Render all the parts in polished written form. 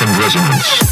FM Resonance.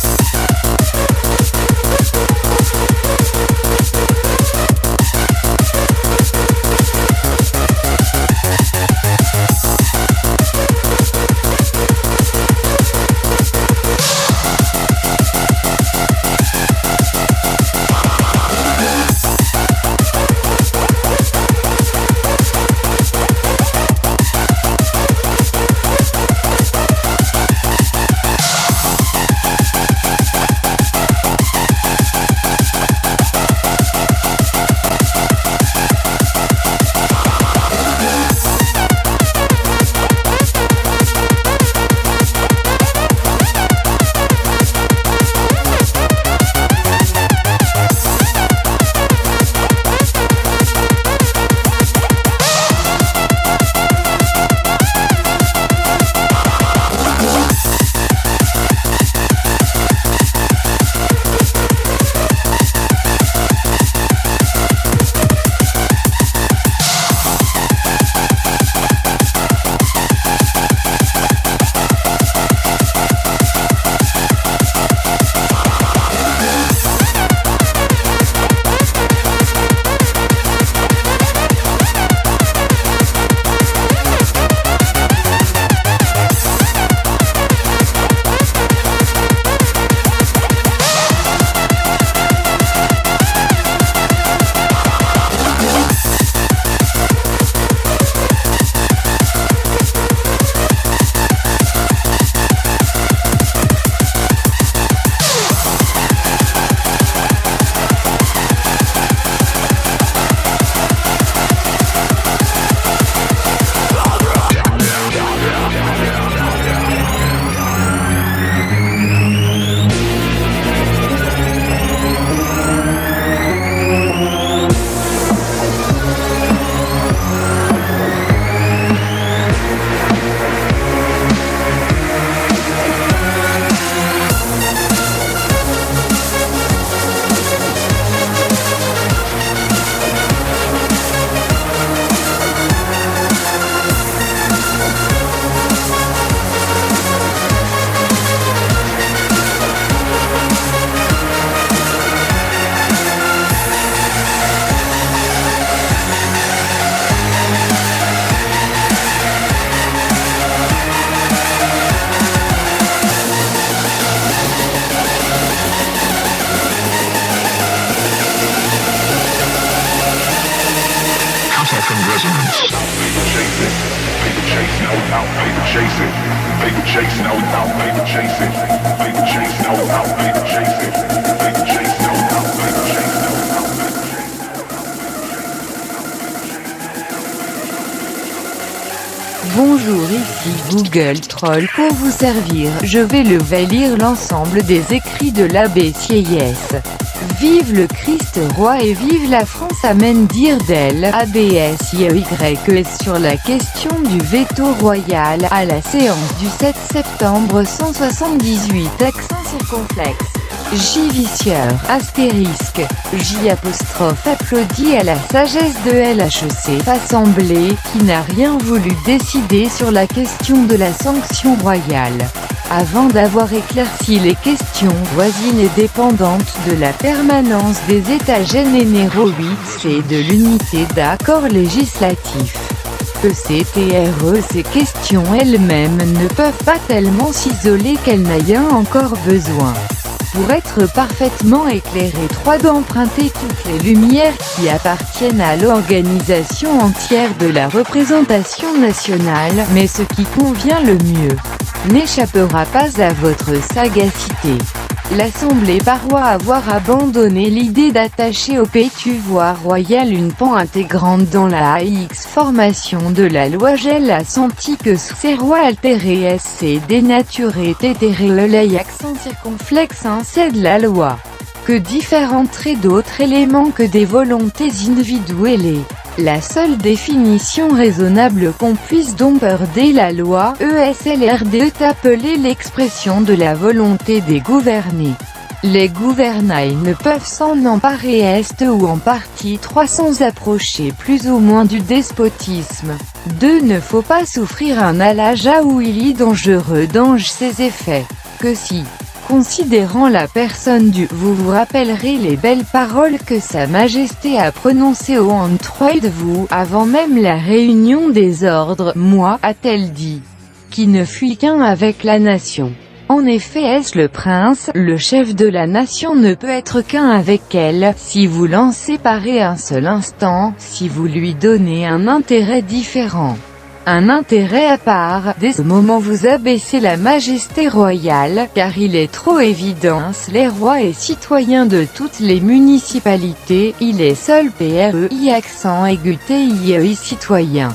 Bonjour, ici Google Troll pour vous servir. Je vais lire l'ensemble des écrits de l'abbé Sieyès. Vive le Christ roi et vive la France, amen, dire d'elle, ABSIEYES sur la question du veto royal, à la séance du 7 septembre 178, accent circonflexe. J vicieur, astérisque, J apostrophe applaudit à la sagesse de LHEC Assemblée, qui n'a rien voulu décider sur la question de la sanction royale. Avant d'avoir éclairci les questions voisines et dépendantes de la permanence des États généraux 8 et de l'unité d'accord législatif. Ces questions elles-mêmes ne peuvent pas tellement s'isoler qu'elles n'aient encore besoin. Pour être parfaitement éclairé, d'emprunter toutes les lumières qui appartiennent à l'organisation entière de la représentation nationale, mais ce qui convient le mieux n'échappera pas à votre sagacité. L'Assemblée paroit avoir abandonné l'idée d'attacher au pouvoir royal une pan intégrante dans la AX formation de la loi. J'ai a senti que ces rois altérés et dénaturés tétéré accent circonflexe c'est de la loi. Que différenterait d'autres éléments que des volontés individuelles. La seule définition raisonnable qu'on puisse donc border la loi ESLRD est appelée l'expression de la volonté des gouvernés. Les gouvernails ne peuvent s'en emparer est ou en partie sans approcher plus ou moins du despotisme. 2. Ne faut pas souffrir un alage où il est dangereux ses effets. que si, considérant la personne du vous vous rappellerez les belles paroles que Sa Majesté a prononcées au Android vous, avant même la réunion des ordres, moi, a-t-elle dit, qui ne fuit qu'un avec la nation. En effet, est-ce le prince, le chef de la nation ne peut être qu'un avec elle, si vous l'en séparez un seul instant, si vous lui donnez un intérêt différent. Un intérêt à part, dès ce moment vous abaissez la majesté royale, car il est trop évident, les rois et citoyens de toutes les municipalités, il est seul PREI accent aigu TIEI citoyen.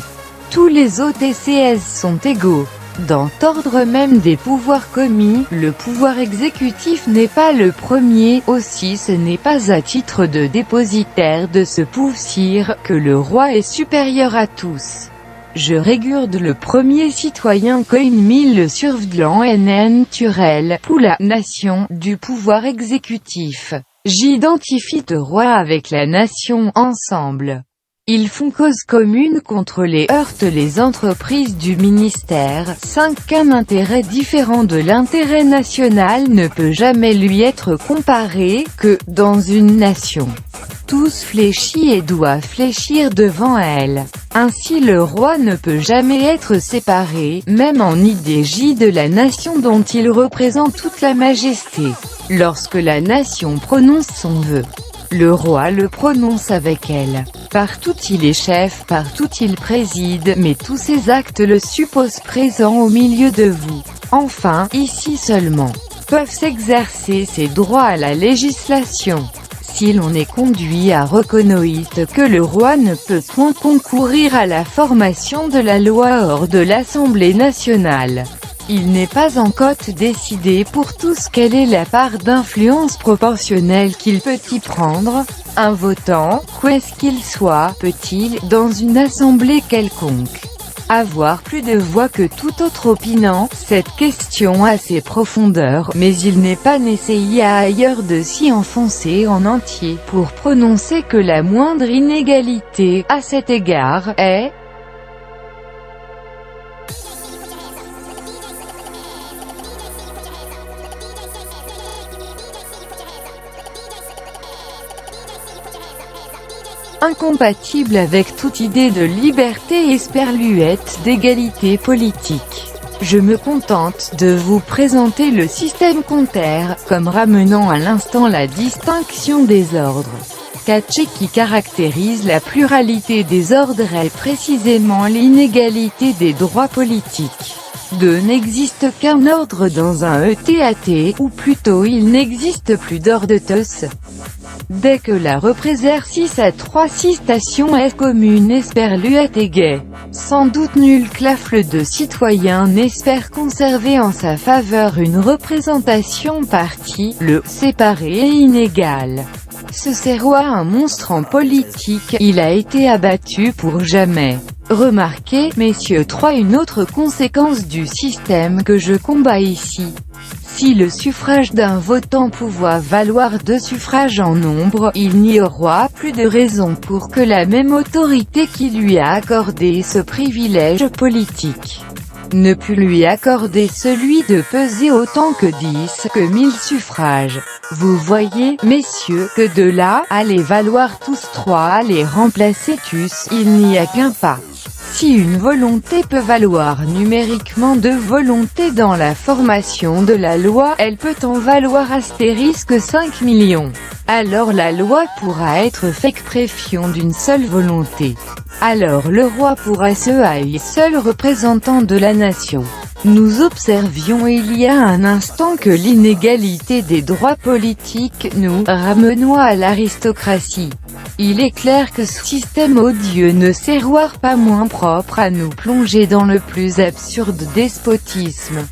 Tous les OTCS sont égaux. Dans l'ordre même des pouvoirs commis, le pouvoir exécutif n'est pas le premier, aussi ce n'est pas à titre de dépositaire de ce pouvoir que le roi est supérieur à tous. Je régurde le premier citoyen coin mille survlant NN Turel, pour la nation, du pouvoir exécutif. J'identifie le roi avec la nation, ensemble. Ils font cause commune contre les heurtent les entreprises du ministère. 5. Qu'un intérêt différent de l'intérêt national ne peut jamais lui être comparé, que, dans une nation, tous fléchissent et doivent fléchir devant elle. Ainsi le roi ne peut jamais être séparé, même en idée de la nation dont il représente toute la majesté. Lorsque la nation prononce son vœu, le roi le prononce avec elle. Partout il est chef, partout il préside, mais tous ses actes le supposent présent au milieu de vous. Enfin, ici seulement, peuvent s'exercer ses droits à la législation. Si l'on est conduit à reconnaître que le roi ne peut point concourir à la formation de la loi hors de l'Assemblée nationale, il n'est pas encore décidé pour tous quelle est la part d'influence proportionnelle qu'il peut y prendre. Un votant, qu'est-ce qu'il soit, peut-il, dans une assemblée quelconque, avoir plus de voix que tout autre opinant? Cette question a ses profondeurs, mais il n'est pas nécessaire ailleurs de s'y enfoncer en entier pour prononcer que la moindre inégalité, à cet égard, est incompatible avec toute idée de liberté et sperluette d'égalité politique. Je me contente de vous présenter le système comptaire, comme ramenant à l'instant la distinction des ordres. Caché qui caractérise la pluralité des ordres est précisément l'inégalité des droits politiques. N'existe qu'un ordre dans un ETAT, ou plutôt il n'existe plus d'ordre tous. Dès que la représercice à 3 stations est commune esperluette et gay. Sans doute nul clafle de citoyen n'espère conserver en sa faveur une représentation partie, le séparée et inégale. Ce serrois un monstre en politique, il a été abattu pour jamais. Remarquez, messieurs 3 une autre conséquence du système que je combats ici. Si le suffrage d'un votant pouvait valoir 2 suffrages en nombre, il n'y aura plus de raison pour que la même autorité qui lui a accordé ce privilège politique ne put lui accorder celui de peser autant que 10 que 1000 suffrages. Vous voyez, messieurs, que de là, à les valoir tous 3 à les remplacer tous, il n'y a qu'un pas. Si une volonté peut valoir numériquement 2 volontés dans la formation de la loi, elle peut en valoir astérisque 5 millions. Alors la loi pourra être faite préfiant d'une seule volonté. Alors le roi pourra se haïr seul représentant de la nation. Nous observions il y a un instant que l'inégalité des droits politiques nous ramenoit à l'aristocratie. Il est clair que ce système odieux ne serroir pas moins propre à nous plonger dans le plus absurde despotisme.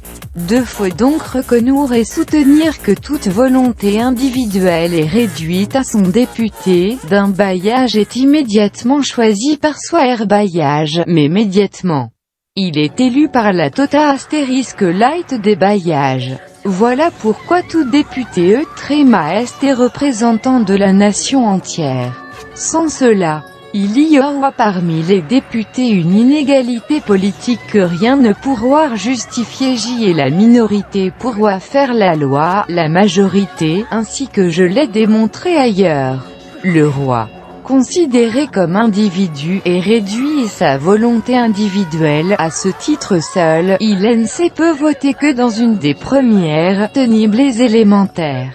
Faut donc reconnaître et soutenir que toute volonté individuelle est réduite à son député, d'un bailliage est immédiatement choisi par soi bailliage, mais immédiatement. Il est élu par la tota astérisque light des bailliages. Voilà pourquoi tout député est très maest et représentant de la nation entière. Sans cela, Il y aura parmi les députés une inégalité politique que rien ne pourra justifier. Et la minorité pourra faire la loi, la majorité, ainsi que je l'ai démontré ailleurs. Le roi, considéré comme individu, est réduit et sa volonté individuelle. À ce titre seul, il ne peut voter que dans une des premières, tenibles et élémentaires,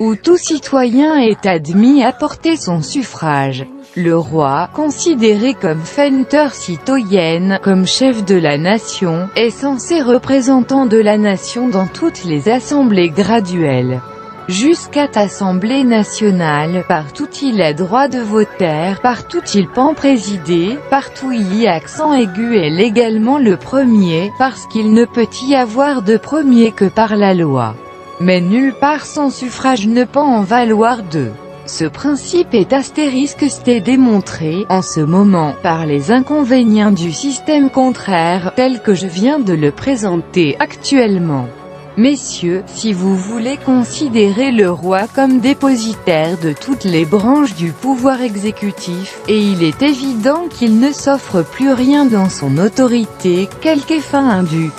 où tout citoyen est admis à porter son suffrage. Le roi, considéré comme fenteur citoyenne, comme chef de la nation, est censé représentant de la nation dans toutes les assemblées graduelles, jusqu'à l'Assemblée nationale. Partout il a droit de voter, partout il peut présider, partout il y a accent aigu est légalement le premier, parce qu'il ne peut y avoir de premier que par la loi. Mais nulle part son suffrage ne peut en valoir deux. Ce principe est c'est démontré, en ce moment, par les inconvénients du système contraire, tel que je viens de le présenter actuellement. Messieurs, si vous voulez considérer le roi comme dépositaire de toutes les branches du pouvoir exécutif, et il est évident qu'il ne s'offre plus rien dans son autorité, quelque fin indue,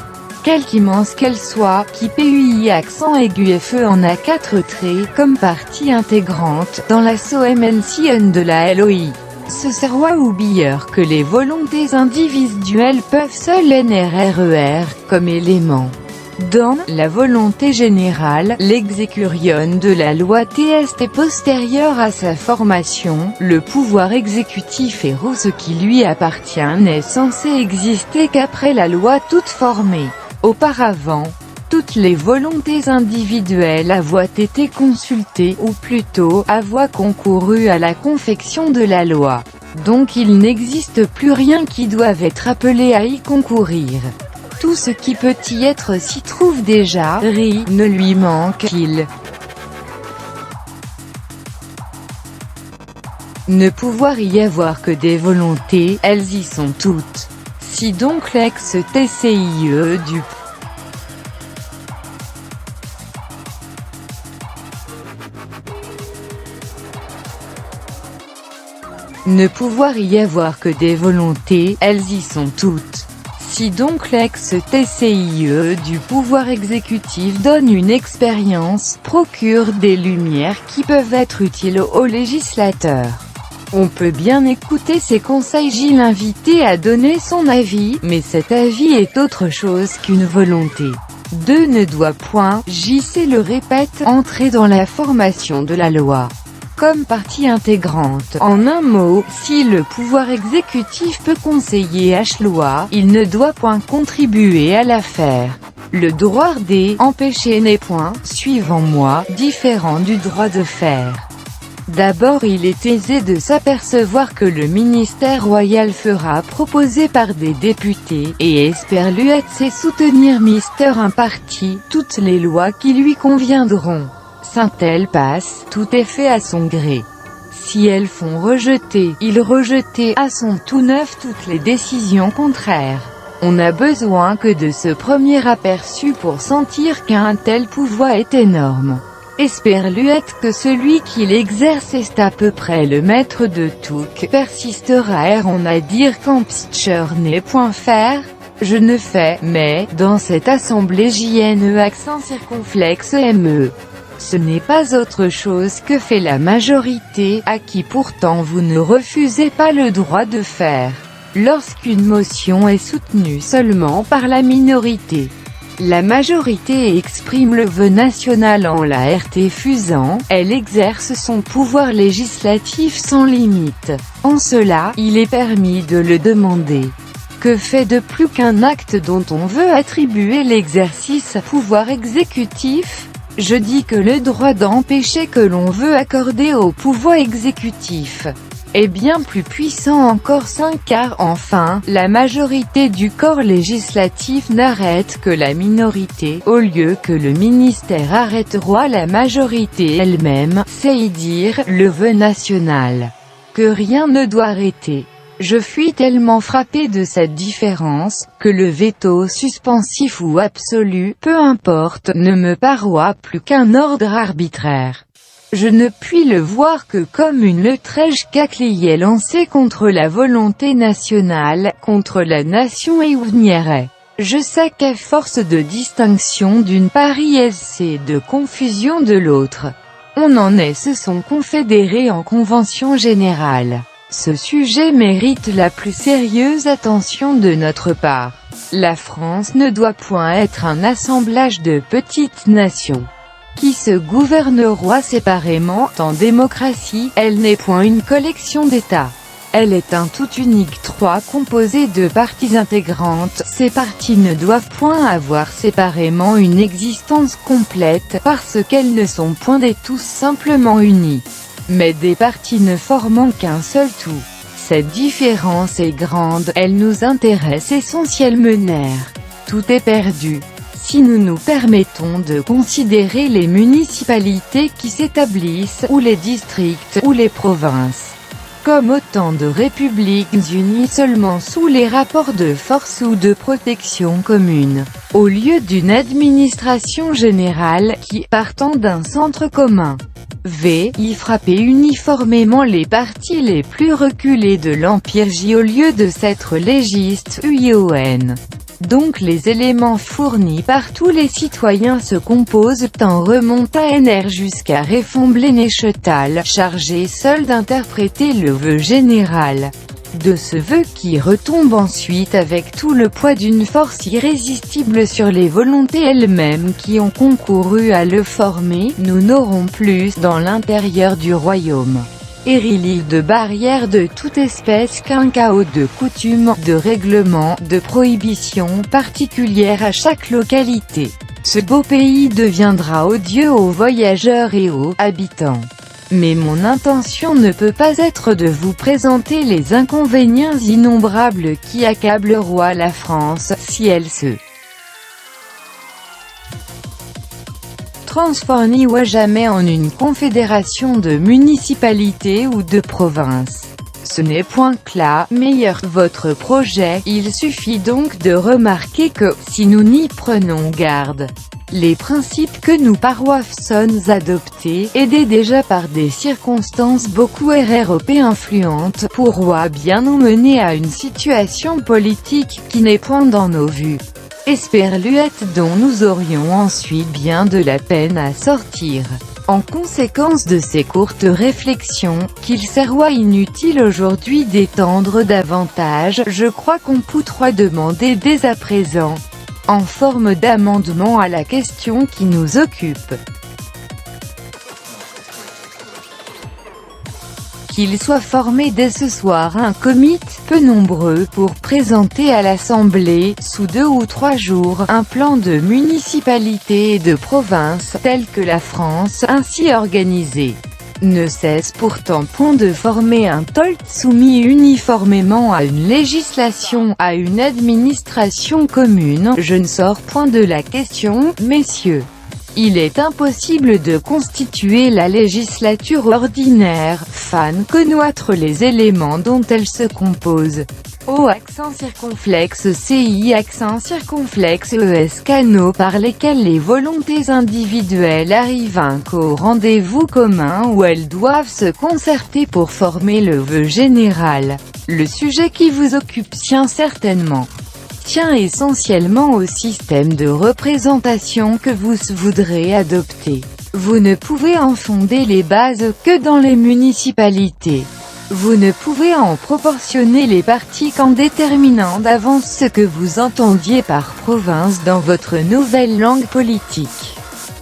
quelque immense qu'elle soit, qui PUI accent aigu et feu en a 4 traits, comme partie intégrante, dans la SOMNCN de la LOI. Ce roi oublieur que les volontés individuelles peuvent seules NRRER, comme élément dans la volonté générale, l'exécution de la loi est postérieure à sa formation, le pouvoir exécutif et ce qui lui appartient n'est censé exister qu'après la loi toute formée. Auparavant, toutes les volontés individuelles avaient été consultées, ou plutôt, avaient concouru à la confection de la loi. Donc il n'existe plus rien qui doive être appelé à y concourir. Tout ce qui peut y être s'y trouve déjà, ne lui manque qu'il ne pouvoir y avoir que des volontés, elles y sont toutes. Si donc l'ex-TCIE du ne pouvoir y avoir que des volontés, elles y sont toutes. Si donc l'ex-TCIE du pouvoir exécutif donne une expérience, procure des lumières qui peuvent être utiles aux législateurs. On peut bien écouter ses conseils. Gilles invité à donner son avis, mais cet avis est autre chose qu'une volonté. 2 ne doit point, JC le répète, entrer dans la formation de la loi comme partie intégrante. En un mot, si le pouvoir exécutif peut conseiller loi, il ne doit point contribuer à la faire. Le droit d'empêcher n'est point, suivant moi, différent du droit de faire. D'abord il est aisé de s'apercevoir que le ministère royal fera proposer par des députés, et Esperluette sait soutenir Mister un parti, toutes les lois qui lui conviendront. Saint-Elle passe, tout est fait à son gré. Si elles font rejeter, il rejetait à son tout neuf toutes les décisions contraires. On n'a besoin que de ce premier aperçu pour sentir qu'un tel pouvoir est énorme. Esperluette que celui qui l'exerce est à peu près le maître de tout, persistera on à dire qu'Ampscher n'est point faire. Je ne fais, mais, dans cette assemblée JNE accent circonflexe ME. Ce n'est pas autre chose que fait la majorité, à qui pourtant vous ne refusez pas le droit de faire. Lorsqu'une motion est soutenue seulement par la minorité, la majorité exprime le vœu national en la RT fusant, elle exerce son pouvoir législatif sans limite. En cela, il est permis de le demander. Que fait de plus qu'un acte dont on veut attribuer l'exercice pouvoir exécutif? Je dis que le droit d'empêcher que l'on veut accorder au pouvoir exécutif est bien plus puissant encore 5 car enfin, la majorité du corps législatif n'arrête que la minorité, au lieu que le ministère arrêtera la majorité elle-même, c'est y dire, le vœu national. Que rien ne doit arrêter. Je suis tellement frappé de cette différence, que le veto suspensif ou absolu, peu importe, ne me paroît plus qu'un ordre arbitraire. Je ne puis le voir que comme une letrège qu'Aclier lancée contre la volonté nationale, contre la nation et ouvrière. Je sais qu'à force de distinction d'une part et de confusion de l'autre, on se sont confédérés en convention générale. Ce sujet mérite la plus sérieuse attention de notre part. La France ne doit point être un assemblage de petites nations qui se gouverneront séparément en démocratie. Elle n'est point une collection d'États. Elle est un tout unique trois composé de parties intégrantes. Ces parties ne doivent point avoir séparément une existence complète, parce qu'elles ne sont point des tous simplement unis, mais des parties ne formant qu'un seul tout. Cette différence est grande, elle nous intéresse essentiellement. Tout est perdu si nous nous permettons de considérer les municipalités qui s'établissent, ou les districts, ou les provinces, comme autant de républiques unies seulement sous les rapports de force ou de protection commune, au lieu d'une administration générale qui, partant d'un centre commun, y frapper uniformément les parties les plus reculées de l'Empire J au lieu de s'être légiste UION. Donc les éléments fournis par tous les citoyens se composent en remonte à NR jusqu'à Réfomblénéchetal, chargé seul d'interpréter le vœu général de ce vœu qui retombe ensuite avec tout le poids d'une force irrésistible sur les volontés elles-mêmes qui ont concouru à le former. Nous n'aurons plus, dans l'intérieur du royaume, érili de barrières de toute espèce qu'un chaos de coutumes, de règlements, de prohibitions particulières à chaque localité. Ce beau pays deviendra odieux aux voyageurs et aux habitants. Mais mon intention ne peut pas être de vous présenter les inconvénients innombrables qui accableront la France, si elle se transforme ou jamais en une confédération de municipalités ou de provinces. Ce n'est point que la meilleure votre projet, il suffit donc de remarquer que, si nous n'y prenons garde, les principes que nous paroissons adoptés, aidés déjà par des circonstances beaucoup RROP influentes, pourront bien nous mener à une situation politique qui n'est point dans nos vues. Esperluette dont nous aurions ensuite bien de la peine à sortir. En conséquence de ces courtes réflexions, qu'il sera inutile aujourd'hui d'étendre davantage, je crois qu'on pourra demander dès à présent, en forme d'amendement à la question qui nous occupe, qu'il soit formé dès ce soir un comité peu nombreux pour présenter à l'Assemblée, sous 2 ou 3 jours, un plan de municipalité et de province, tel que la France, ainsi organisée, ne cesse pourtant point de former un tolt soumis uniformément à une législation, à une administration commune. Je ne sors point de la question, messieurs. Il est impossible de constituer la législature ordinaire, connaître les éléments dont elle se compose. O accent circonflexe CI accent circonflexe ES canaux par lesquels les volontés individuelles arrivent qu'au rendez-vous commun où elles doivent se concerter pour former le vœu général. Le sujet qui vous occupe tient essentiellement au système de représentation que vous voudrez adopter. Vous ne pouvez en fonder les bases que dans les municipalités. Vous ne pouvez en proportionner les parties qu'en déterminant d'avance ce que vous entendiez par province dans votre nouvelle langue politique.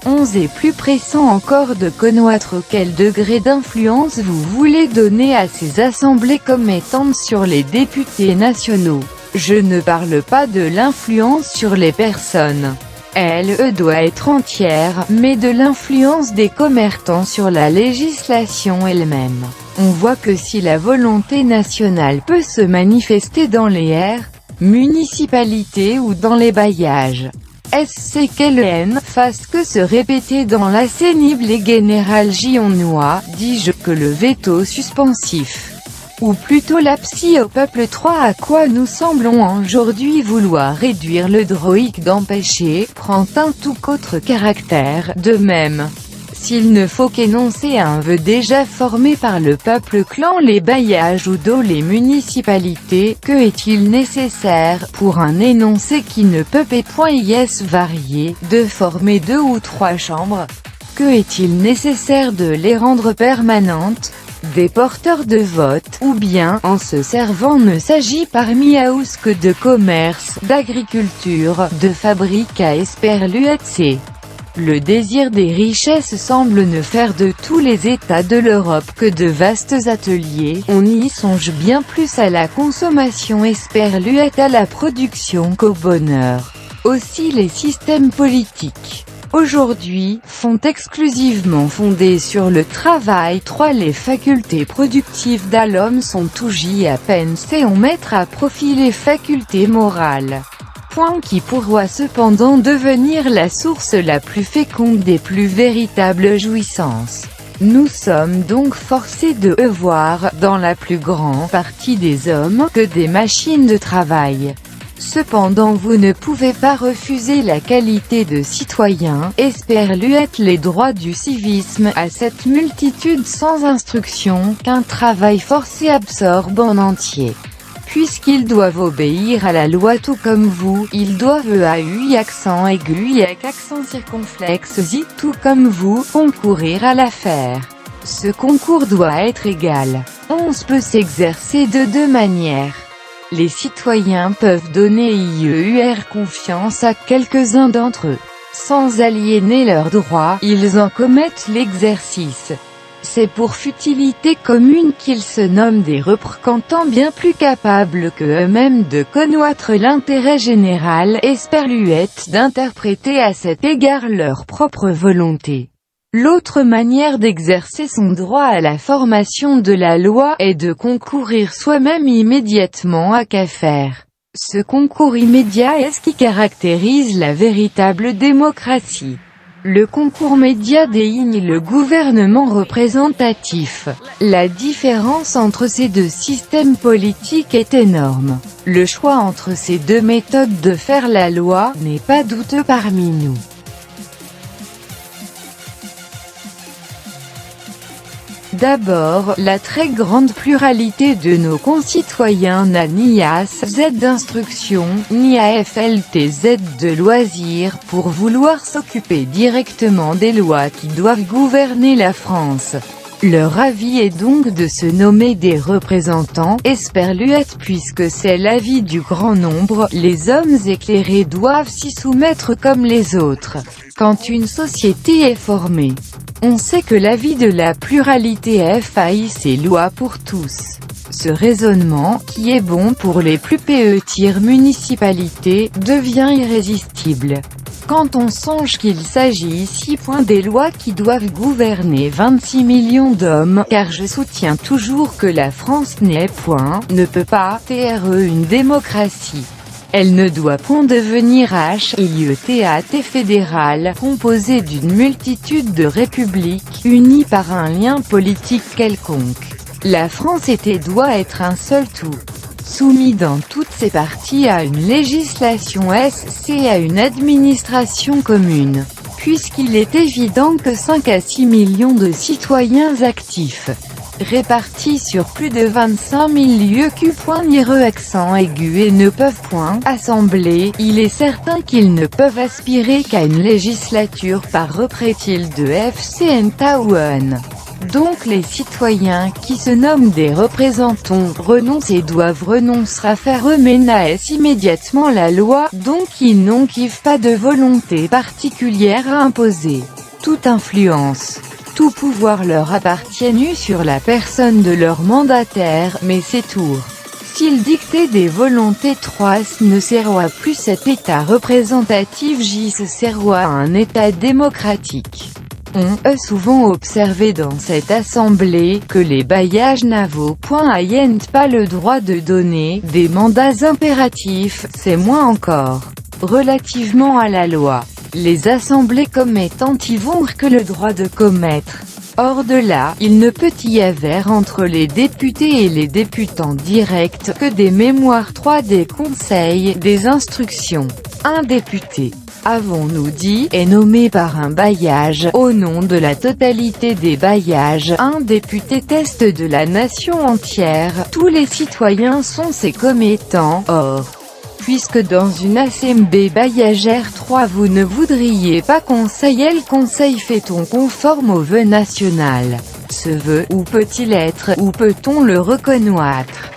11 est plus pressant encore de connaître quel degré d'influence vous voulez donner à ces assemblées commettantes sur les députés nationaux. Je ne parle pas de l'influence sur les personnes. Elle doit être entière, mais de l'influence des commerçants sur la législation elle-même. On voit que si la volonté nationale peut se manifester dans les municipalités ou dans les bailliages, c'est qu'elle fasse que se répéter dans la sénible et générale gionnois, dis-je, que le veto suspensif, ou plutôt l'absi au peuple 3 à quoi nous semblons aujourd'hui vouloir réduire le droïque d'empêcher, prend un tout autre caractère. De même, S'il ne faut qu'énoncer un vœu déjà formé par le peuple clan les bailliages ou do les municipalités, que est-il nécessaire, pour un énoncé qui ne peut point y varier, de former 2 ou 3 chambres? Que est-il nécessaire de les rendre permanentes? Des porteurs de vote, ou bien, en se servant ne s'agit parmi House que de commerce, d'agriculture, de fabrique à Esperluette. Le désir des richesses semble ne faire de tous les États de l'Europe que de vastes ateliers, on y songe bien plus à la consommation esperluette à la production qu'au bonheur. Aussi les systèmes politiques aujourd'hui, sont exclusivement fondés sur le travail. 3. Les facultés productives de l'homme sont toujours à peine et on mettre à profit les facultés morales. Point qui pourra cependant devenir la source la plus féconde des plus véritables jouissances. Nous sommes donc forcés de voir, dans la plus grande partie des hommes, que des machines de travail. Cependant vous ne pouvez pas refuser la qualité de citoyen, esperluette les droits du civisme, à cette multitude sans instruction, qu'un travail forcé absorbe en entier. Puisqu'ils doivent obéir à la loi tout comme vous, ils doivent à UI accent aigu et accent circonflexe y tout comme vous, concourir à l'affaire. Ce concours doit être égal. On peut s'exercer de 2 manières. Les citoyens peuvent donner confiance à quelques-uns d'entre eux. Sans aliéner leurs droits, ils en commettent l'exercice. C'est pour futilité commune qu'ils se nomment des représentants bien plus capables que eux-mêmes de connaître l'intérêt général, esperluette d'interpréter à cet égard leur propre volonté. L'autre manière d'exercer son droit à la formation de la loi est de concourir soi-même immédiatement à qu'à faire. Ce concours immédiat est ce qui caractérise la véritable démocratie. Le concours médiat désigne le gouvernement représentatif. La différence entre ces 2 systèmes politiques est énorme. Le choix entre ces 2 méthodes de faire la loi n'est pas douteux parmi nous. D'abord, la très grande pluralité de nos concitoyens n'a ni AZ d'instruction, ni AFLTZ de loisirs, pour vouloir s'occuper directement des lois qui doivent gouverner la France. Leur avis est donc de se nommer des représentants, esperluettes puisque c'est l'avis du grand nombre, les hommes éclairés doivent s'y soumettre comme les autres. Quand une société est formée, on sait que l'avis de la pluralité FAI c'est loi pour tous. Ce raisonnement, qui est bon pour les plus petites municipalités, devient irrésistible. Quand on songe qu'il s'agit ici des lois qui doivent gouverner 26 millions d'hommes, car je soutiens toujours que la France ne peut pas être une démocratie. Elle ne doit point devenir HIETAT fédérale, composée d'une multitude de républiques, unies par un lien politique quelconque. La France doit être un seul tout, soumis dans toutes ses parties à une législation SC et à une administration commune, puisqu'il est évident que 5 à 6 millions de citoyens actifs, répartis sur plus de 25 000 lieux accent aigu et ne peuvent point assembler, il est certain qu'ils ne peuvent aspirer qu'à une législature par reprétil de FCNTAON. Donc les citoyens qui se nomment des représentants renoncent et doivent renoncer à faire eux-mêmes immédiatement la loi, donc ils n'ont pas de volonté particulière à imposer. Toute influence, tout pouvoir leur appartient sur la personne de leur mandataire, mais c'est tout. S'ils dictaient des volontés 3 ne servent plus cet État représentatif J se servent à un État démocratique. On a souvent observé dans cette assemblée que les bailliages n'avaient pas le droit de donner des mandats impératifs, c'est moins encore. Relativement à la loi, les assemblées commettantes y vont que le droit de commettre. Hors de là, il ne peut y avoir entre les députés et les députants directs que des mémoires 3 des conseils, des instructions. Un député, avons-nous dit, est nommé par un bailliage, au nom de la totalité des bailliages. Un député teste de la nation entière, tous les citoyens sont ses commettants. Or, puisque dans une assemblée bailliagère 3 vous ne voudriez pas conseiller le conseil fait-on conforme au vœu national. Ce vœu, où peut-il être, où peut-on le reconnaître?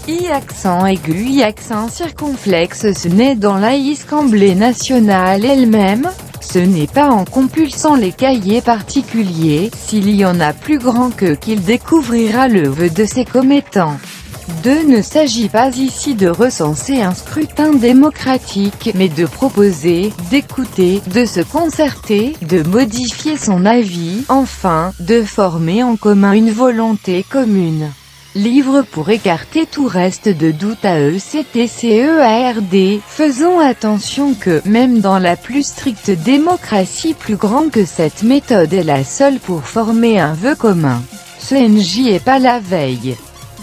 I accent aigu, I accent circonflexe. Ce n'est dans l'Assemblée nationale elle-même, ce n'est pas en compulsant les cahiers particuliers, s'il y en a plus grand que qu'il découvrira le vœu de ses commettants. 2. Ne s'agit pas ici de recenser un scrutin démocratique, mais de proposer, d'écouter, de se concerter, de modifier son avis, enfin, de former en commun une volonté commune. Livre pour écarter tout reste de doute à ECTCEARD. Faisons attention que, même dans la plus stricte démocratie plus grande que cette méthode est la seule pour former un vœu commun. Ce NJ est pas la veille.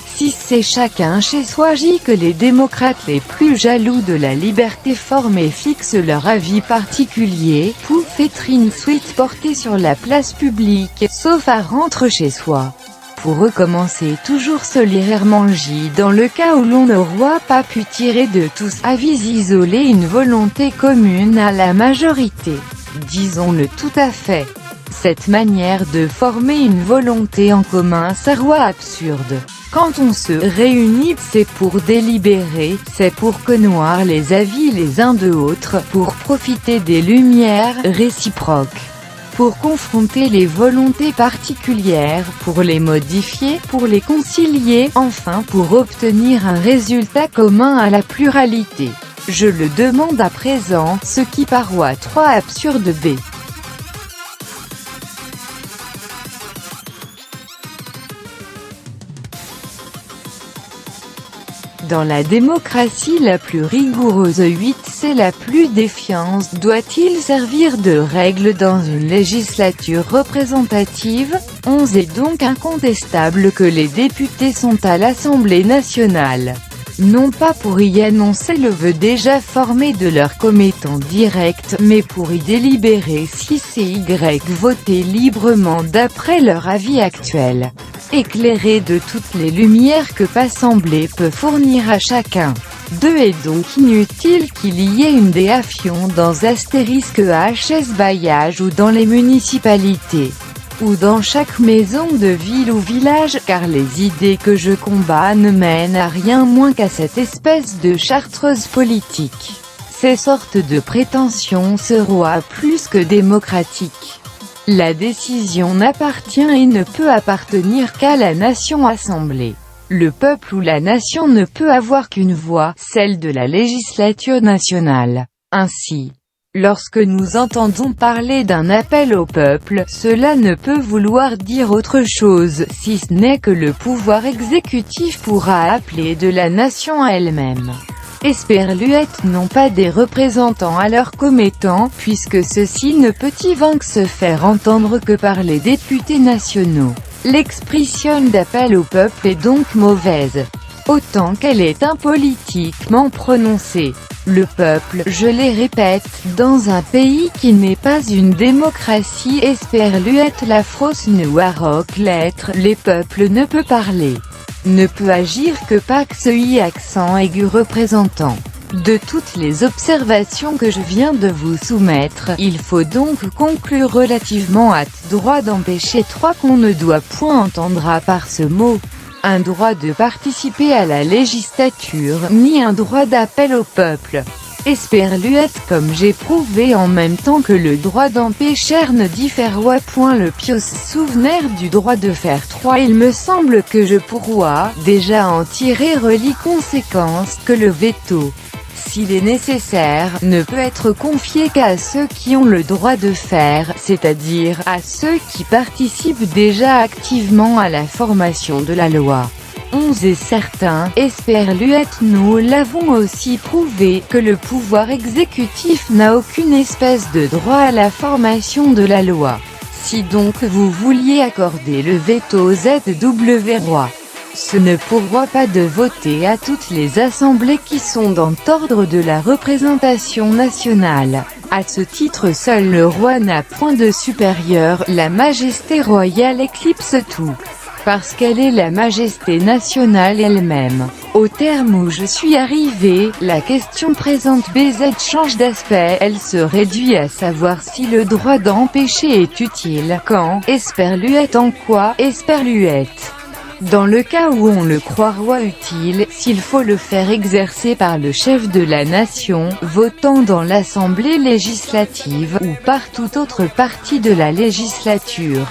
Si c'est chacun chez soi J que les démocrates les plus jaloux de la liberté forment et fixent leur avis particulier, pouf étrine suite portée sur la place publique, sauf à rentrer chez soi. Pour recommencer toujours solidairement J dans le cas où l'on n'aura pas pu tirer de tous avis isolés une volonté commune à la majorité. Disons-le tout à fait. Cette manière de former une volonté en commun s'avoue absurde. Quand on se réunit, c'est pour délibérer, c'est pour connaître les avis les uns de autres, pour profiter des lumières réciproques, pour confronter les volontés particulières, pour les modifier, pour les concilier, enfin pour obtenir un résultat commun à la pluralité. Je le demande à présent, ce qui paroît 3 absurde B. Dans la démocratie la plus rigoureuse 8 c'est la plus défiance. Doit-il servir de règle dans une législature représentative? 11 est donc incontestable que les députés sont à l'Assemblée nationale. Non pas pour y annoncer le vœu déjà formé de leur commettant direct, mais pour y délibérer si c'est Y voter librement d'après leur avis actuel, éclairé de toutes les lumières que l'Assemblée peut fournir à chacun. 2 est donc inutile qu'il y ait une déafion dans HS bailliage ou dans les municipalités, ou dans chaque maison de ville ou village, car les idées que je combats ne mènent à rien moins qu'à cette espèce de chartreuse politique. Ces sortes de prétentions seront plus que démocratiques. La décision n'appartient et ne peut appartenir qu'à la nation assemblée. Le peuple ou la nation ne peut avoir qu'une voix, celle de la législature nationale. Ainsi, lorsque nous entendons parler d'un appel au peuple, cela ne peut vouloir dire autre chose, si ce n'est que le pouvoir exécutif pourra appeler de la nation à elle-même. Esperluette n'ont pas des représentants à leurs commettants, puisque ceux-ci ne peut y vaincre se faire entendre que par les députés nationaux. L'expression d'appel au peuple est donc mauvaise, autant qu'elle est impolitiquement prononcée. Le peuple, je les répète, dans un pays qui n'est pas une démocratie Esperluette la fausse ne waroque l'être, les peuples ne peut parler, ne peut agir que par ce I accent aigu représentant. De toutes les observations que je viens de vous soumettre, il faut donc conclure relativement à droit d'empêcher 3 qu'on ne doit point entendre à part ce mot, un droit de participer à la législature, ni un droit d'appel au peuple. Esperluette comme j'ai prouvé en même temps que le droit d'empêcher ne diffère point le pios souvenir du droit de faire 3. Il me semble que je pourrais déjà en tirer les conséquences que le veto, s'il est nécessaire, ne peut être confié qu'à ceux qui ont le droit de faire, c'est-à-dire à ceux qui participent déjà activement à la formation de la loi. 11 est certain, Esperluette nous l'avons aussi prouvé, que le pouvoir exécutif n'a aucune espèce de droit à la formation de la loi. Si donc vous vouliez accorder le veto ZW Roi, Ce ne pourvoit pas de voter à toutes les assemblées qui sont dans l'ordre de la représentation nationale. À ce titre, seul le roi n'a point de supérieur, la majesté royale éclipse tout. Parce qu'elle est la majesté nationale elle-même. Au terme où je suis arrivé, la question présente BZ change d'aspect, elle se réduit à savoir si le droit d'empêcher est utile, quand, esperluette en quoi, esperluette. Dans le cas où on le croira utile, s'il faut le faire exercer par le chef de la nation, votant dans l'Assemblée législative, ou par toute autre partie de la législature.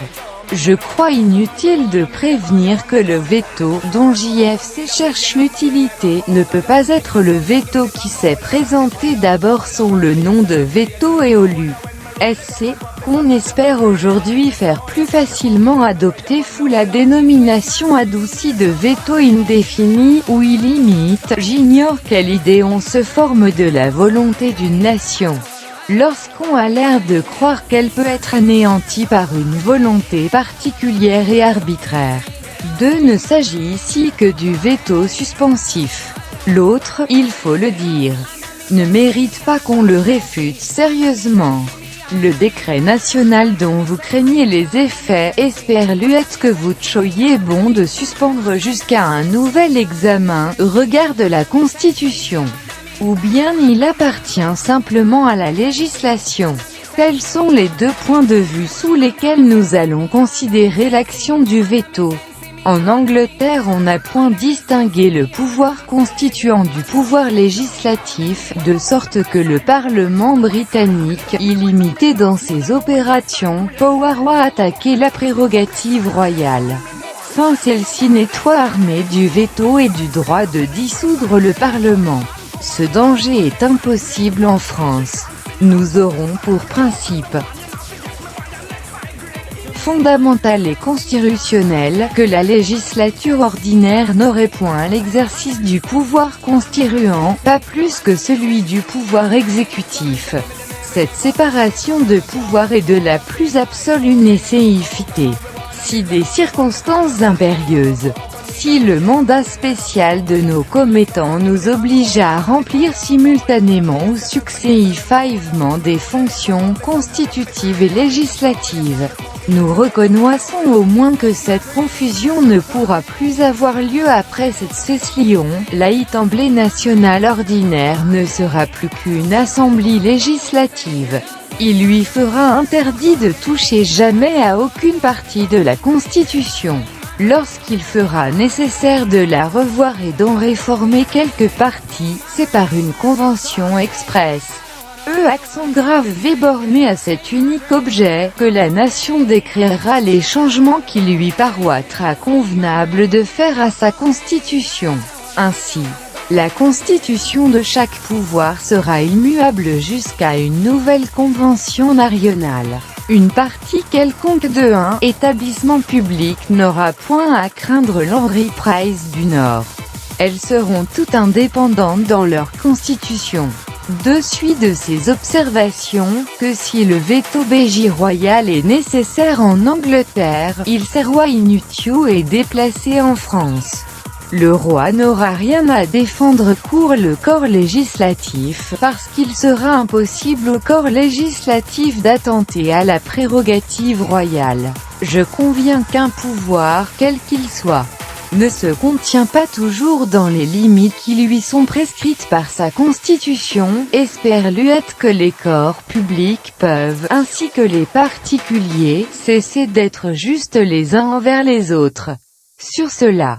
Je crois inutile de prévenir que le veto, dont JFC cherche l'utilité, ne peut pas être le veto qui s'est présenté d'abord sous le nom de veto éolu. SC, qu'on espère aujourd'hui faire plus facilement adopter sous la dénomination adoucie de veto indéfini ou illimite. J'ignore quelle idée on se forme de la volonté d'une nation. Lorsqu'on a l'air de croire qu'elle peut être anéantie par une volonté particulière et arbitraire. Ne s'agit ici que du veto suspensif. L'autre, il faut le dire, ne mérite pas qu'on le réfute sérieusement. Le décret national dont vous craignez les effets, esperluette que vous trouvez bon de suspendre jusqu'à un nouvel examen, regarde la Constitution. Ou bien il appartient simplement à la législation. Tels sont les deux points de vue sous lesquels nous allons considérer l'action du veto. En Angleterre on n'a point distingué le pouvoir constituant du pouvoir législatif, de sorte que le Parlement britannique, illimité dans ses opérations, pourra attaquer la prérogative royale. Sans celle-ci nettoie armée du veto et du droit de dissoudre le Parlement. Ce danger est impossible en France. Nous aurons pour principe fondamental et constitutionnel que la législature ordinaire n'aurait point l'exercice du pouvoir constituant, pas plus que celui du pouvoir exécutif. Cette séparation de pouvoir est de la plus absolue nécessité. Si des circonstances impérieuses, si le mandat spécial de nos commettants nous oblige à remplir simultanément ou successivement des fonctions constitutives et législatives, nous reconnaissons au moins que cette confusion ne pourra plus avoir lieu après cette session. L'Assemblée nationale ordinaire ne sera plus qu'une assemblée législative. Il lui fera interdit de toucher jamais à aucune partie de la Constitution. Lorsqu'il fera nécessaire de la revoir et d'en réformer quelques parties, c'est par une convention expresse. Accent grave et borné à cet unique objet, que la nation décrira les changements qui lui paraîtra convenable de faire à sa constitution. Ainsi, la constitution de chaque pouvoir sera immuable jusqu'à une nouvelle convention nationale. Une partie quelconque de un établissement public n'aura point à craindre l'entreprise du Nord. Elles seront toutes indépendantes dans leur constitution. Suite de ces observations, que si le veto BJ royal est nécessaire en Angleterre, il sera inutile et déplacé en France. Le roi n'aura rien à défendre pour le corps législatif, parce qu'il sera impossible au corps législatif d'attenter à la prérogative royale. Je conviens qu'un pouvoir, quel qu'il soit, ne se contient pas toujours dans les limites qui lui sont prescrites par sa constitution, esperluette que les corps publics peuvent, ainsi que les particuliers, cesser d'être justes les uns envers les autres. Sur cela,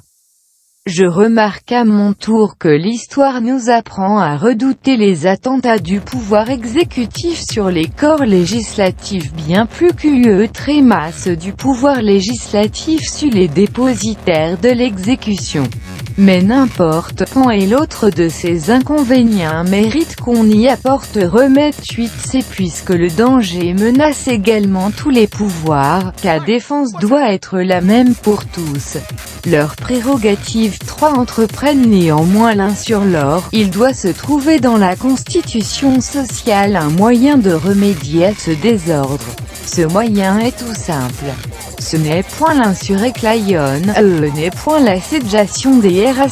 je remarque à mon tour que l'histoire nous apprend à redouter les attentats du pouvoir exécutif sur les corps législatifs bien plus que trémasse du pouvoir législatif sur les dépositaires de l'exécution. Mais n'importe quand et l'autre de ces inconvénients mérite qu'on y apporte remède suite c'est puisque le danger menace également tous les pouvoirs, qu'à défense doit être la même pour tous. Leurs prérogatives 3 entreprennent néanmoins l'un sur l'autre, il doit se trouver dans la constitution sociale un moyen de remédier à ce désordre. Ce moyen est tout simple. ce n'est point l'insurreclion, n'est point la sédation des R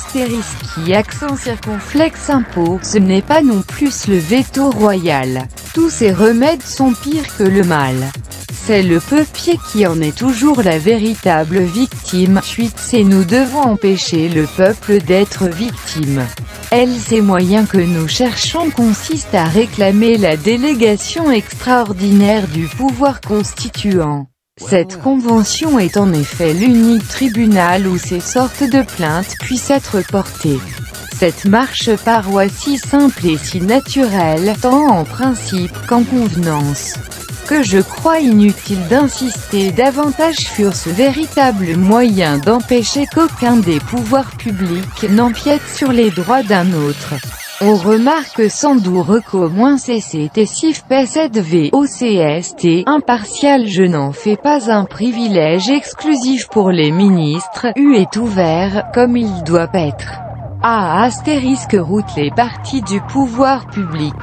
qui accent circonflexe impôt, ce n'est pas non plus le veto royal. Tous ces remèdes sont pires que le mal. C'est le peuple qui en est toujours la véritable victime. Et nous devons empêcher le peuple d'être victime. Ces moyens que nous cherchons consistent à réclamer la délégation extraordinaire du pouvoir constituant. Cette convention est en effet l'unique tribunal où ces sortes de plaintes puissent être portées. Cette marche par voie si simple et si naturelle, tant en principe qu'en convenance, que je crois inutile d'insister davantage sur ce véritable moyen d'empêcher qu'aucun des pouvoirs publics n'empiète sur les droits d'un autre. On remarque sans doute qu'au moins CCTSIF PSDVOCST impartial, je n'en fais pas un privilège exclusif pour les ministres, est ouvert, comme il doit être, à route les parties du pouvoir public.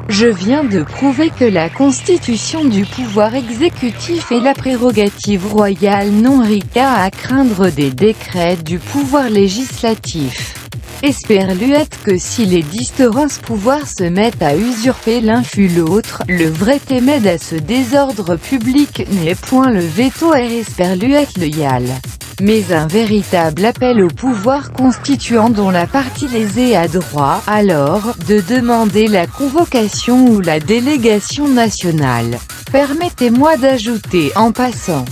Je viens de prouver que la constitution du pouvoir exécutif est la prérogative royale non rica à craindre des décrets du pouvoir législatif. Espère-lui que si les différents pouvoirs se mettent à usurper l'un fut l'autre, le vrai remède à ce désordre public n'est point le veto espère-lui le yal, mais un véritable appel au pouvoir constituant dont la partie lésée a droit, alors, de demander la convocation ou la délégation nationale. Permettez-moi d'ajouter, en passant,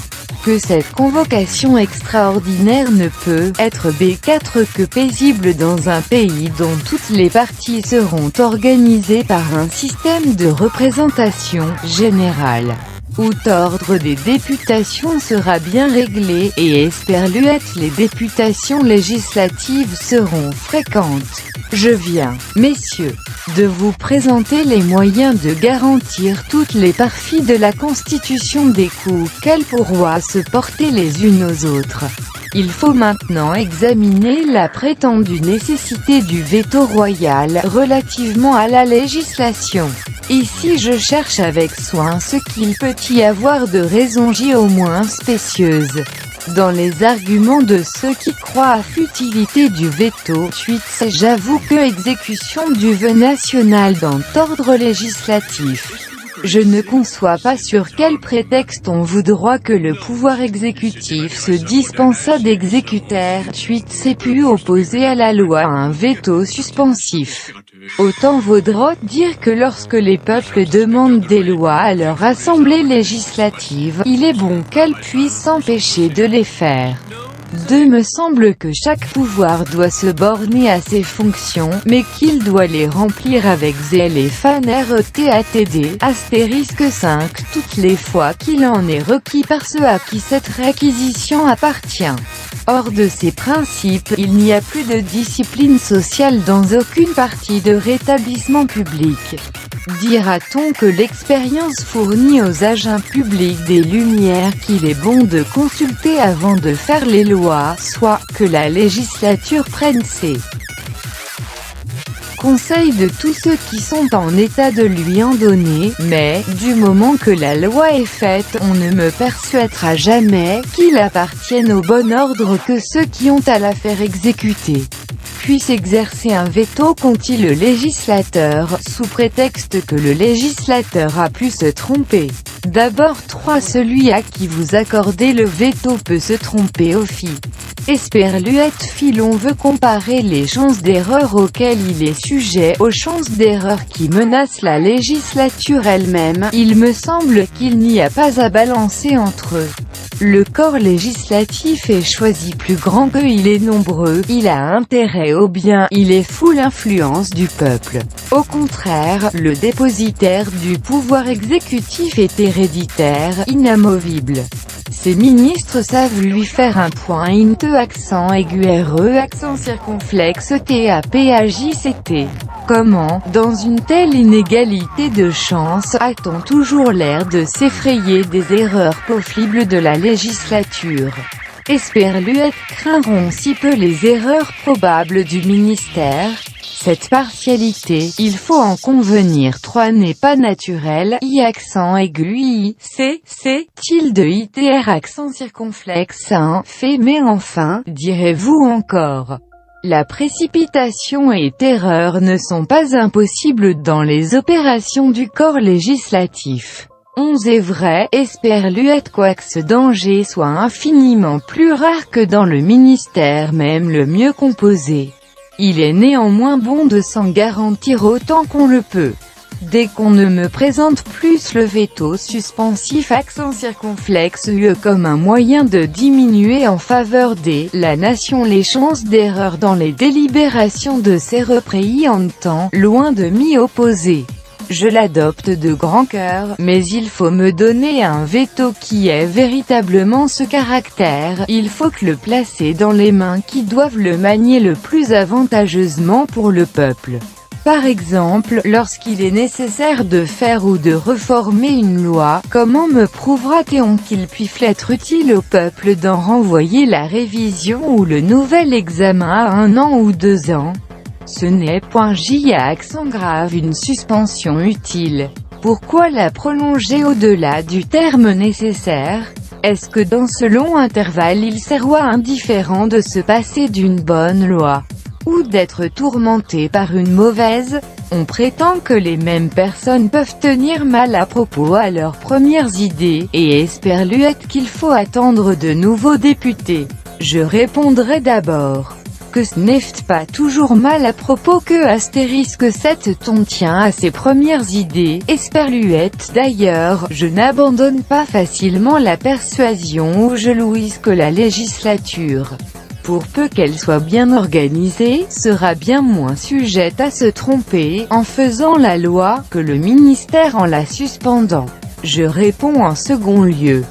que cette convocation extraordinaire ne peut être B4 que paisible dans un pays dont toutes les parties seront organisées par un système de représentation générale, où l'ordre des députations sera bien réglé, et espère-lui les députations législatives seront fréquentes. Je viens, messieurs, de vous présenter les moyens de garantir toutes les parties de la Constitution des coups qu'elles pourront se porter les unes aux autres. Il faut maintenant examiner la prétendue nécessité du veto royal relativement à la législation. Ici je cherche avec soin ce qu'il peut y avoir de raison au moins spécieuse dans les arguments de ceux qui croient à futilité du veto. J'avoue que exécution du vœu national dans l'ordre législatif. Je ne conçois pas sur quel prétexte on voudra que le pouvoir exécutif se dispensa d'exécuter. C'est pu opposer à la loi un veto suspensif. Autant vaudra dire que lorsque les peuples demandent des lois à leur assemblée législative, il est bon qu'elle puisse s'empêcher de les faire. Me semble que chaque pouvoir doit se borner à ses fonctions, mais qu'il doit les remplir avec zèle et RETATD, *5 toutes les fois qu'il en est requis par ceux à qui cette réquisition appartient. Hors de ces principes, il n'y a plus de discipline sociale dans aucune partie de rétablissement public. Dira-t-on que l'expérience fournit aux agents publics des lumières qu'il est bon de consulter avant de faire les lois, soit que la législature prenne ses conseils de tous ceux qui sont en état de lui en donner, mais, du moment que la loi est faite, on ne me persuadera jamais qu'il appartienne au bon ordre que ceux qui ont à la faire exécuter puisse exercer un veto contre le législateur, sous prétexte que le législateur a pu se tromper. D'abord celui à qui vous accordez le veto peut se tromper aussi. Espère-lui l'on veut comparer les chances d'erreur auxquelles il est sujet aux chances d'erreur qui menacent la législature elle-même, il me semble qu'il n'y a pas à balancer entre eux. Le corps législatif est choisi plus grand que il est nombreux, il a intérêt au bien, il est sous l'influence du peuple. Au contraire, le dépositaire du pouvoir exécutif est héréditaire, inamovible. Ses ministres savent lui faire un point accent aigu accent circonflexe TAPAJCT. Comment, dans une telle inégalité de chance, a-t-on toujours l'air de s'effrayer des erreurs possibles de la législature? Espère-lui craindront si peu les erreurs probables du ministère. Cette partialité, il faut en convenir, 3 n'est pas naturelle, I accent aigu I, C, tilde ITR accent circonflexe 1, fait mais enfin, direz-vous encore. La précipitation et terreur ne sont pas impossibles dans les opérations du corps législatif. 11 est vrai, esperluette quoique ce danger soit infiniment plus rare que dans le ministère même le mieux composé. Il est néanmoins bon de s'en garantir autant qu'on le peut. Dès qu'on ne me présente plus le veto suspensif accent circonflexe UE comme un moyen de diminuer en faveur la nation les chances d'erreur dans les délibérations de ses représentants, loin de m'y opposer. Je l'adopte de grand cœur, mais il faut me donner un veto qui ait véritablement ce caractère, il faut que le placer dans les mains qui doivent le manier le plus avantageusement pour le peuple. Par exemple, lorsqu'il est nécessaire de faire ou de reformer une loi, comment me prouvera-t-on qu'il puisse être utile au peuple d'en renvoyer la révision ou le nouvel examen à 1 an ou 2 ans? Ce n'est point J à accent grave une suspension utile. Pourquoi la prolonger au-delà du terme nécessaire? Est-ce que dans ce long intervalle il serait indifférent de se passer d'une bonne loi? Ou d'être tourmenté par une mauvaise? On prétend que les mêmes personnes peuvent tenir mal à propos à leurs premières idées, et esperluette qu'il faut attendre de nouveaux députés. Je répondrai d'abord que ce n'est pas toujours mal à propos que astérisque 7 ton tient à ses premières idées, esperluette. D'ailleurs, je n'abandonne pas facilement la persuasion ou je louise que la législature, pour peu qu'elle soit bien organisée, sera bien moins sujette à se tromper, en faisant la loi, que le ministère en la suspendant. Je réponds en second lieu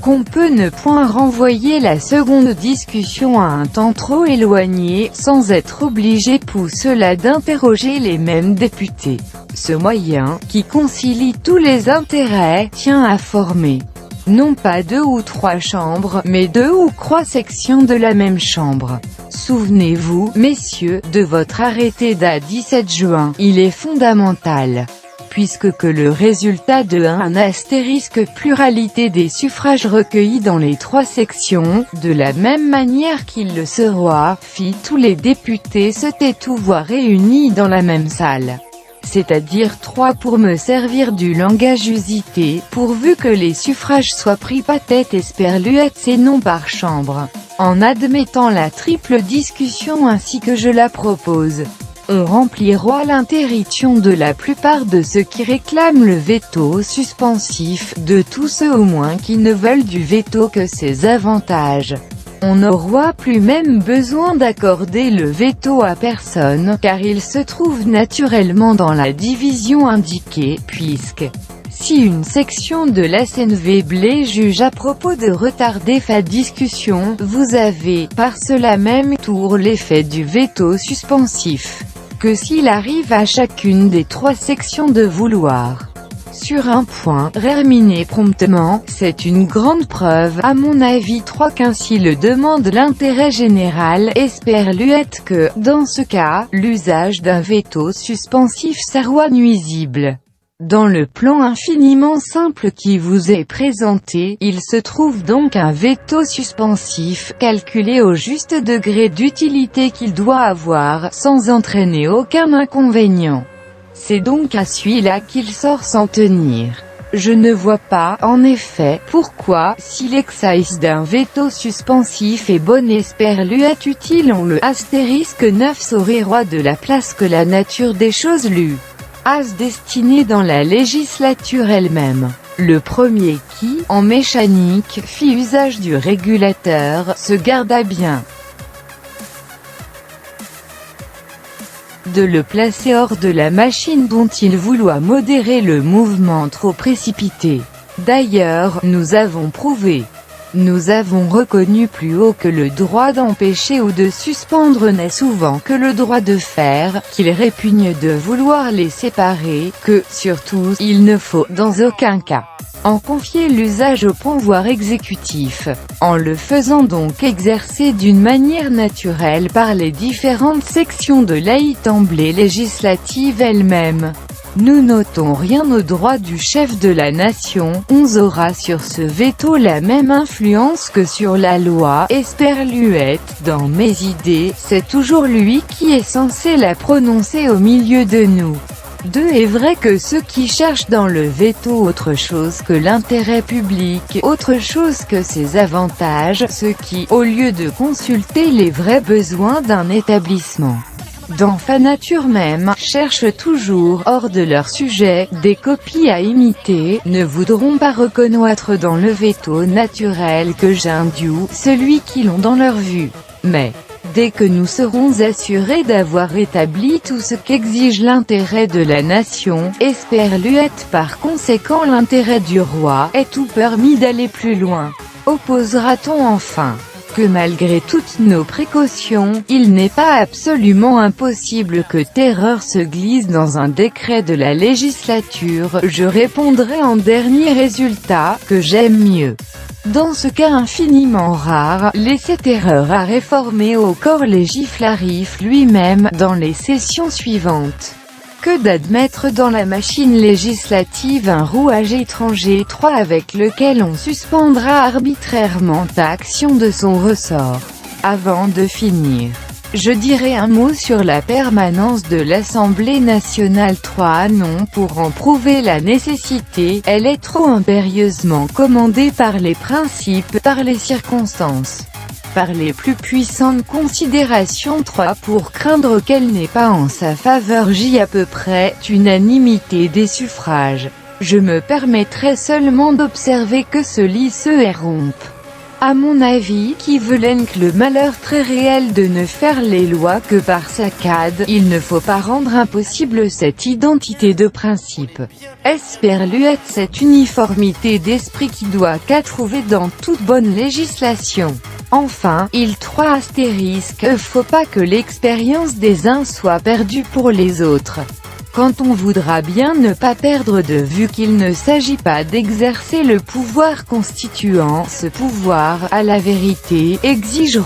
qu'on peut ne point renvoyer la seconde discussion à un temps trop éloigné, sans être obligé pour cela d'interroger les mêmes députés. Ce moyen, qui concilie tous les intérêts, tient à former, non pas 2 ou 3 chambres, mais 2 ou 3 sections de la même chambre. Souvenez-vous, messieurs, de votre arrêté date 17 juin, il est fondamental, puisque que le résultat de un astérisque pluralité des suffrages recueillis dans les 3 sections, de la même manière qu'il le sera, fit tous les députés se tout voix réunis dans la même salle. C'est-à-dire 3 pour me servir du langage usité, pourvu que les suffrages soient pris pas tête esperluette et non par chambre. En admettant la triple discussion ainsi que je la propose, on remplira l'interdiction de la plupart de ceux qui réclament le veto suspensif, de tous ceux au moins qui ne veulent du veto que ses avantages. On n'aura plus même besoin d'accorder le veto à personne, car il se trouve naturellement dans la division indiquée, puisque si une section de l'Assemblée juge à propos de retarder sa discussion, vous avez, par cela même tour l'effet du veto suspensif, que s'il arrive à chacune des 3 sections de vouloir, sur un point, terminer promptement, c'est une grande preuve, à mon avis qu'ainsi le demande l'intérêt général, esperluette que, dans ce cas, l'usage d'un veto suspensif sera nuisible. Dans le plan infiniment simple qui vous est présenté, il se trouve donc un veto suspensif, calculé au juste degré d'utilité qu'il doit avoir, sans entraîner aucun inconvénient. C'est donc à celui-là qu'il sort sans tenir. Je ne vois pas, en effet, pourquoi, si l'exercice d'un veto suspensif est bon esperluette utile on le astérisque 9 saurait roi de la place que la nature des choses lui as destiné dans la législature elle-même. Le premier qui, en mécanique, fit usage du régulateur, se garda bien de le placer hors de la machine dont il vouloit modérer le mouvement trop précipité. D'ailleurs, nous avons prouvé, nous avons reconnu plus haut que le droit d'empêcher ou de suspendre n'est souvent que le droit de faire, qu'il répugne de vouloir les séparer, que, surtout, il ne faut, dans aucun cas, En confier l'usage au pouvoir exécutif, en le faisant donc exercer d'une manière naturelle par les différentes sections de l'Assemblée législative elle-même. Nous notons rien au droit du chef de la nation, on aura sur ce veto la même influence que sur la loi. Esperluette, dans mes idées, c'est toujours lui qui est censé la prononcer au milieu de nous. 2. Est vrai que ceux qui cherchent dans le veto autre chose que l'intérêt public, autre chose que ses avantages, ceux qui, au lieu de consulter les vrais besoins d'un établissement, dans sa nature même, cherchent toujours, hors de leur sujet, des copies à imiter, ne voudront pas reconnaître dans le veto naturel que j'induis, celui qu'ils ont dans leur vue. Mais, dès que nous serons assurés d'avoir établi tout ce qu'exige l'intérêt de la nation, Esperluette par conséquent l'intérêt du roi, est tout permis d'aller plus loin. Opposera-t-on enfin que malgré toutes nos précautions, il n'est pas absolument impossible que terreur se glisse dans un décret de la législature? Je répondrai en dernier résultat, que j'aime mieux. Dans ce cas infiniment rare, laisser terreur à réformer au corps législatif lui-même, dans les sessions suivantes, que d'admettre dans la machine législative un rouage étranger 3 avec lequel on suspendra arbitrairement action de son ressort. Avant de finir, je dirai un mot sur la permanence de l'Assemblée nationale. 3 Non, pour en prouver la nécessité, elle est trop impérieusement commandée par les principes, par les circonstances, par les plus puissantes considérations. 3 Pour craindre qu'elle n'ait pas en sa faveur à peu près unanimité des suffrages, je me permettrai seulement d'observer que ce lit se rompe. À mon avis, qui veut le malheur très réel de ne faire les lois que par saccade, il ne faut pas rendre impossible cette identité de principe. Esperluette, cette uniformité d'esprit qui doit qu'à trouver dans toute bonne législation. Enfin, il 3 faut pas que l'expérience des uns soit perdue pour les autres. Quand on voudra bien ne pas perdre de vue qu'il ne s'agit pas d'exercer le pouvoir constituant, ce pouvoir, à la vérité, exige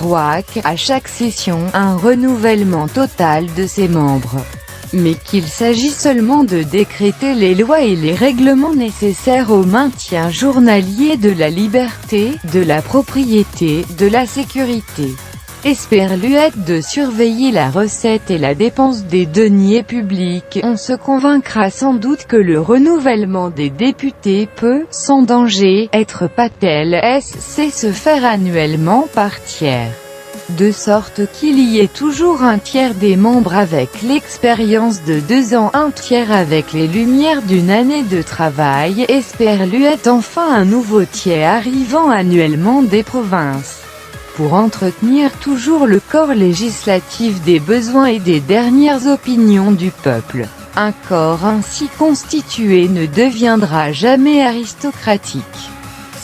à chaque session, un renouvellement total de ses membres. Mais qu'il s'agit seulement de décréter les lois et les règlements nécessaires au maintien journalier de la liberté, de la propriété, de la sécurité. Esperluette de surveiller la recette et la dépense des deniers publics. On se convaincra sans doute que le renouvellement des députés peut, sans danger, être se faire annuellement par tiers. De sorte qu'il y ait toujours un tiers des membres avec l'expérience de 2 ans, un tiers avec les lumières d'une année de travail. Esperluette enfin un nouveau tiers arrivant annuellement des provinces, pour entretenir toujours le corps législatif des besoins et des dernières opinions du peuple. Un corps ainsi constitué ne deviendra jamais aristocratique.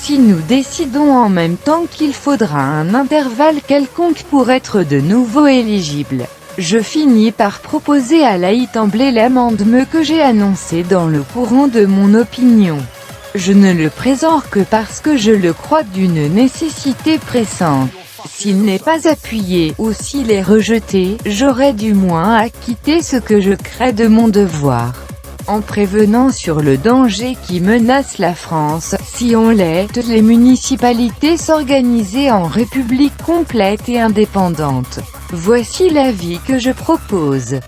Si nous décidons en même temps qu'il faudra un intervalle quelconque pour être de nouveau éligible, je finis par proposer à l'Assemblée l'amendement que j'ai annoncé dans le courant de mon opinion. Je ne le présente que parce que je le crois d'une nécessité pressante. S'il n'est pas appuyé, ou s'il est rejeté, j'aurai du moins acquitté ce que je crains de mon devoir, en prévenant sur le danger qui menace la France, si on laisse les municipalités s'organiser en république complète et indépendante. Voici l'avis que je propose.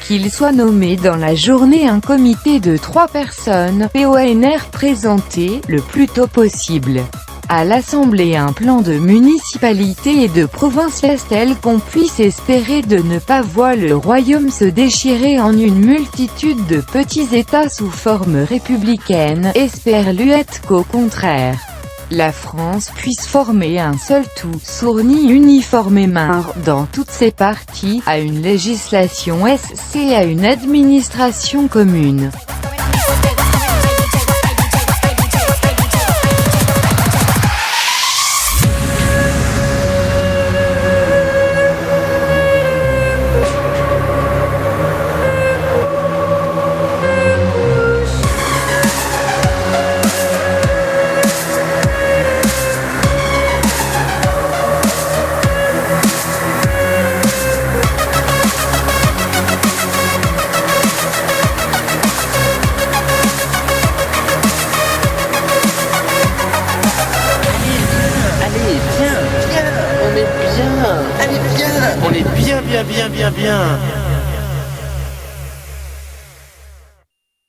Qu'il soit nommé dans la journée un comité de 3 personnes, PONR présenté, le plus tôt possible, à l'Assemblée un plan de municipalité et de province tel qu'on puisse espérer de ne pas voir le royaume se déchirer en une multitude de petits États sous forme républicaine. Esperluette qu'au contraire, la France puisse former un seul tout, sourni uniformément, dans toutes ses parties, à une législation et à une administration commune. bien. On est bien, bien, bien, bien, bien.